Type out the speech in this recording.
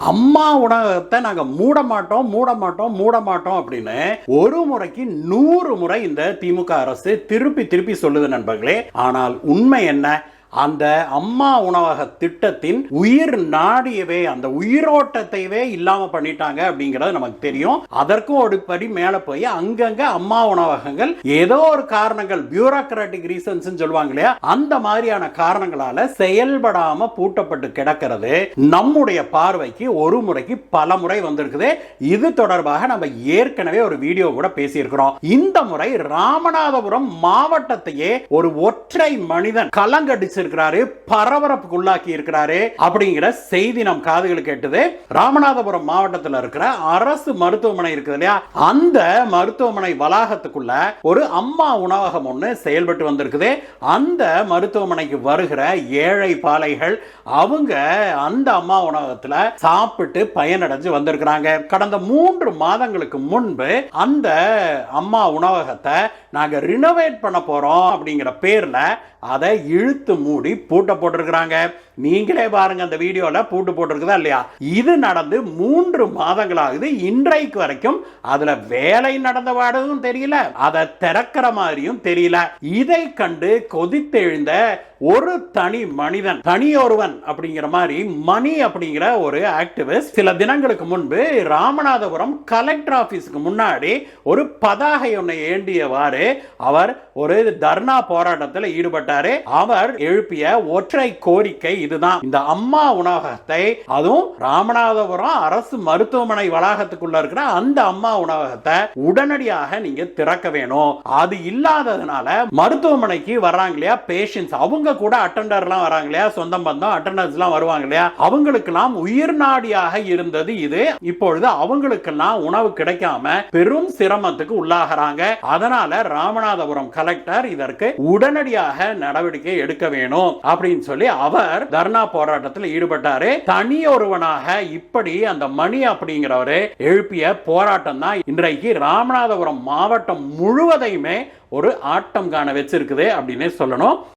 அம்மா உணவகத்தை நாங்க மூட மாட்டோம் அப்படின்னு ஒரு முறைக்கு 100 முறை இந்த திமுக அரசு திருப்பி சொல்லுது நண்பர்களே. ஆனால் உண்மை என்ன? அந்த அம்மா உணவக திட்டத்தின் உயிர் நாடியவே, அந்த உயிரோட்டத்தையே இல்லாம பண்ணிட்டாங்க அப்படிங்கிறது நமக்கு தெரியும். அதற்கும் ஒரு படி மேல போய் அங்கங்க அம்மா உணவகங்கள் ஏதோ ஒரு காரணங்கள், பியூரோக்ராட்டிக் ரீசன்ஸ் சொல்லுவாங்க இல்லையா, அந்த மாதிரியான காரணங்களால செயல்படாம பூட்டப்பட்டு கிடக்கிறது நம்முடைய பார்வைக்கு ஒரு முறைக்கு பல முறை வந்திருக்குது. இது தொடர்பாக நம்ம ஏற்கனவே ஒரு வீடியோ கூட பேசியிருக்கிறோம். இந்த முறை ராமநாதபுரம் மாவட்டத்தையே ஒரு ஒற்றை மனிதன் கலங்கடிச்சு பரபரப்புக்குள்ளாக்கி இருக்கிறாரு அப்படிங்கிற செய்தி நம் காதுகளுக்கு கேட்டது. ராமநாதபுரம் மாவட்டத்தில் இருக்கிற அரசு மருத்துவமனை இருக்குது இல்லையா, அந்த மருத்துவமனை வளாகத்துக்குள்ள ஒரு அம்மா உணவகம் ஒன்று செயல்பட்டு வந்திருக்குது. அந்த மருத்துவமனைக்கு வருகிற ஏழை பாலைகள் அவங்க அந்த அம்மா உணவகத்தில் சாப்பிட்டு பயனடைஞ்சு வந்திருக்கிறாங்க. கடந்த 3 மாதங்களுக்கு முன்பு அந்த அம்மா உணவகத்தை நாங்க ரினோவேட் பண்ண போறோம் அப்படிங்கிற பேர்ல அதை இழுத்து மூடி பூட்ட போட்டிருக்கிறாங்க. நீங்களே பாருங்க, அந்த வீடியோல பூட்டு போட்டிருக்குதா இல்லையா. இது நடந்து 3 மாதங்கள் ஆகுது. இன்றைக்கு வரைக்கும் அதுல வேலை நடந்த வாடகும் தெரியல, அதை திறக்கிற மாதிரியும் தெரியல. இதை கண்டு கொதித்தெழுந்த ஒரு தனி மனிதன், தனியொருவன் அப்படிங்கிற மாதிரி மணி அப்படிங்கிற ஒரு ஆக்டிவிஸ்ட் சில தினங்களுக்கு முன்பு ராமநாதபுரம் கலெக்டர் ஆபீஸ்க்கு முன்னாடி ஒரு பதாகை ஒன்றை ஏந்தியவாறு அவர் ஒரு தர்ணா போராட்டத்தில் ஈடுபட்டாரு. அவர் எழுப்பிய ஒற்றை கோரிக்கை இதுதான். இந்த அம்மா உணவகத்தை, அதுவும் ராமநாதபுரம் அரசு மருத்துவமனை வளாகத்துக்குள்ள இருக்கிற அந்த அம்மா உணவகத்தை உடனடியாக நீங்க திறக்க வேணும். அது இல்லாததுனால மருத்துவமனைக்கு வர்றாங்க இல்லையா பேஷண்ட்ஸ், அவங்க கூட அட்டெண்டர்லாம் வராங்க இல்லையா, சொந்த பந்தம் அட்டெண்டர்ஸ்லாம் வருவாங்க இல்லையா, அவங்களுக்கெல்லாம் உயிர் நாடியாக இருந்தது இது. இப்பொழுது அவங்களுக்கெல்லாம் உணவு கிடைக்காம பெரும் சிரமத்துக்கு உள்ளாகிறாங்க. அதனால ராமநாதபுரம் கலெக்டர் இதற்கு உடனடியாக நடவடிக்கை எடுக்க வேணும் அப்படின்னு சொல்லி அவர் தர்ணா போராட்டத்தில் ஈடுபட்டாரு. தனியொருவனாக இப்படி அந்த மணி அப்படிங்கிறவரு எழுப்பிய போராட்டம் தான் இன்றைக்கு ராமநாதபுரம் மாவட்டம் முழுவதையுமே ஒரு ஆட்டம் காண வச்சிருக்குது அப்படின்னு சொல்லணும்.